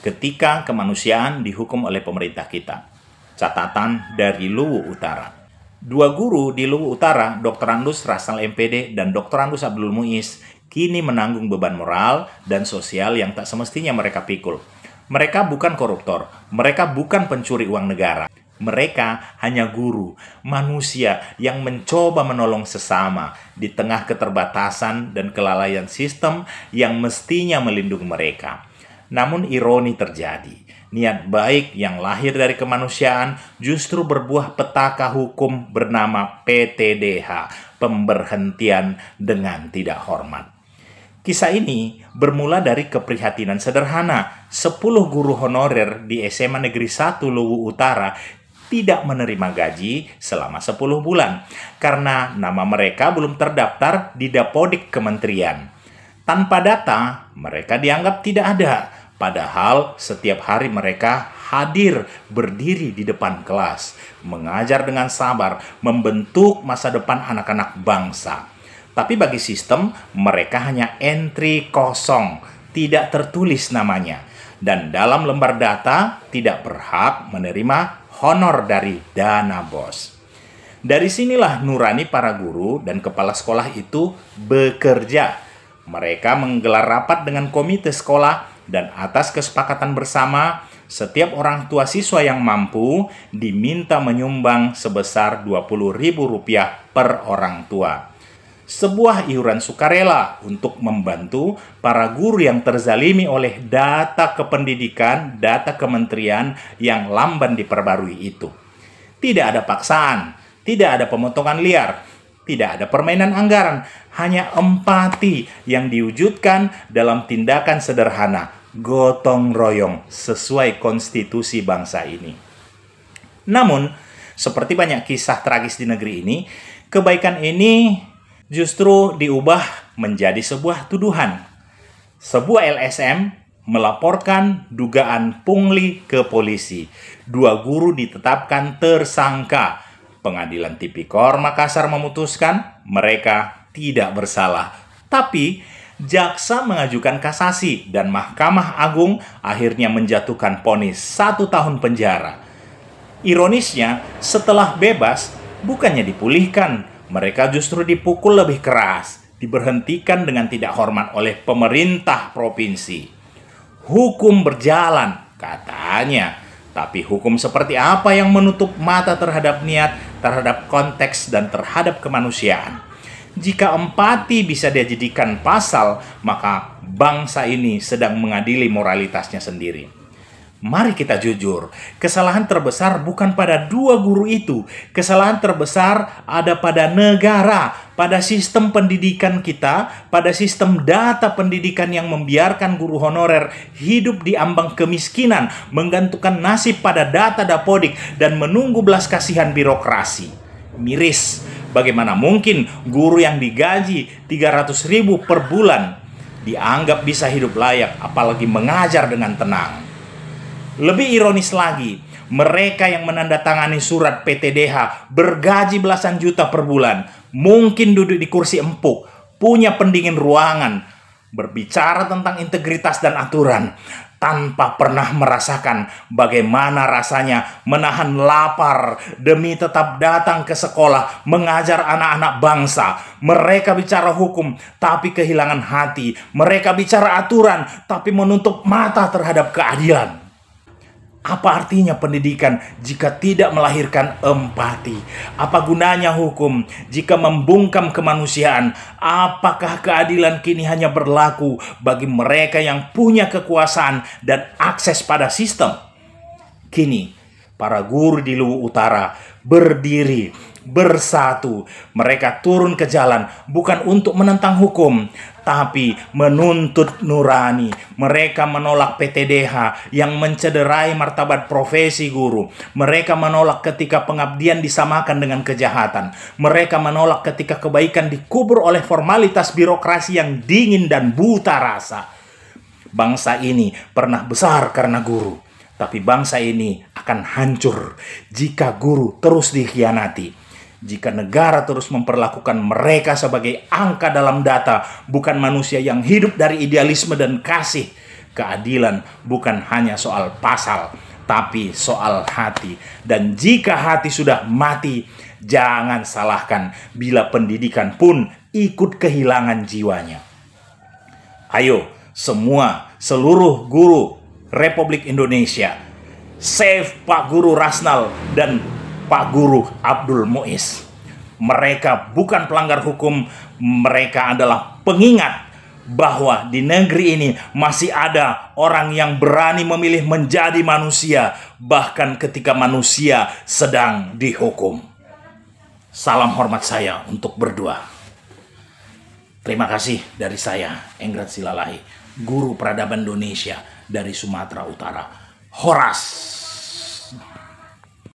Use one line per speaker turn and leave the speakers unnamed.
ketika kemanusiaan dihukum oleh pemerintah kita. Catatan dari Luwu Utara. Dua guru di Luwu Utara, Dr. Andus Rasal MPD dan Dr. Andus Abdul Muiz, kini menanggung beban moral dan sosial yang tak semestinya mereka pikul. Mereka bukan koruptor, mereka bukan pencuri uang negara. Mereka hanya guru, manusia yang mencoba menolong sesama di tengah keterbatasan dan kelalaian sistem yang mestinya melindungi mereka. Namun ironi terjadi. Niat baik yang lahir dari kemanusiaan justru berbuah petaka hukum bernama PTDH, pemberhentian dengan tidak hormat. Kisah ini bermula dari keprihatinan sederhana. 10 guru honorer di SMA Negeri 1 Luwu Utara tidak menerima gaji selama 10 bulan karena nama mereka belum terdaftar di Dapodik Kementerian. Tanpa data, mereka dianggap tidak ada. Padahal setiap hari mereka hadir berdiri di depan kelas, mengajar dengan sabar, membentuk masa depan anak-anak bangsa. Tapi bagi sistem, mereka hanya entry kosong, tidak tertulis namanya. Dan dalam lembar data tidak berhak menerima honor dari dana BOS. Dari sinilah nurani para guru dan kepala sekolah itu bekerja. Mereka menggelar rapat dengan komite sekolah dan atas kesepakatan bersama, setiap orang tua siswa yang mampu diminta menyumbang sebesar Rp20.000 per orang tua. Sebuah iuran sukarela untuk membantu para guru yang terzalimi oleh data kependidikan, data kementerian yang lamban diperbarui itu. Tidak ada paksaan, tidak ada pemotongan liar, tidak ada permainan anggaran, hanya empati yang diwujudkan dalam tindakan sederhana, gotong royong sesuai konstitusi bangsa ini. Namun, seperti banyak kisah tragis di negeri ini, kebaikan ini justru diubah menjadi sebuah tuduhan. Sebuah LSM melaporkan dugaan pungli ke polisi. 2 guru ditetapkan tersangka. Pengadilan Tipikor Makassar memutuskan mereka tidak bersalah. Tapi jaksa mengajukan kasasi dan Mahkamah Agung akhirnya menjatuhkan vonis 1 tahun penjara. Ironisnya, setelah bebas, bukannya dipulihkan, mereka justru dipukul lebih keras, diberhentikan dengan tidak hormat oleh pemerintah provinsi. Hukum berjalan, katanya. Tapi hukum seperti apa yang menutup mata terhadap niat, terhadap konteks, dan terhadap kemanusiaan? Jika empati bisa dijadikan pasal, maka bangsa ini sedang mengadili moralitasnya sendiri. Mari kita jujur, kesalahan terbesar bukan pada 2 guru itu. Kesalahan terbesar ada pada negara, pada sistem pendidikan kita, pada sistem data pendidikan yang membiarkan guru honorer hidup di ambang kemiskinan, menggantungkan nasib pada data Dapodik, dan menunggu belas kasihan birokrasi. Miris, bagaimana mungkin guru yang digaji 300.000 per bulan dianggap bisa hidup layak, apalagi mengajar dengan tenang. Lebih ironis lagi, mereka yang menandatangani surat PTDH bergaji belasan juta per bulan, mungkin duduk di kursi empuk, punya pendingin ruangan, berbicara tentang integritas dan aturan, tanpa pernah merasakan bagaimana rasanya menahan lapar demi tetap datang ke sekolah mengajar anak-anak bangsa. Mereka bicara hukum tapi kehilangan hati, mereka bicara aturan tapi menutup mata terhadap keadilan. Apa artinya pendidikan jika tidak melahirkan empati? Apa gunanya hukum jika membungkam kemanusiaan? Apakah keadilan kini hanya berlaku bagi mereka yang punya kekuasaan dan akses pada sistem? Kini, para guru di Luwu Utara berdiri, bersatu. Mereka turun ke jalan bukan untuk menentang hukum, tapi menuntut nurani. Mereka menolak PTDH yang mencederai martabat profesi guru. Mereka menolak ketika pengabdian disamakan dengan kejahatan. Mereka menolak ketika kebaikan dikubur oleh formalitas birokrasi yang dingin dan buta rasa. Bangsa ini pernah besar karena guru, tapi bangsa ini akan hancur jika guru terus dikhianati. Jika negara terus memperlakukan mereka sebagai angka dalam data, bukan manusia yang hidup dari idealisme dan kasih. keadilan bukan hanya soal pasal, tapi soal hati. Dan jika hati sudah mati, jangan salahkan bila pendidikan pun ikut kehilangan jiwanya. Ayo semua, seluruh guru Republik Indonesia, save Pak Guru Rasnal dan Pak Guru Abdul Muiz. Mereka bukan pelanggar hukum, mereka adalah pengingat bahwa di negeri ini masih ada orang yang berani memilih menjadi manusia, bahkan ketika manusia sedang dihukum. Salam hormat saya untuk berdua. Terima kasih dari saya, Enggrat Silalahi, Guru Peradaban Indonesia dari Sumatera Utara. Horas!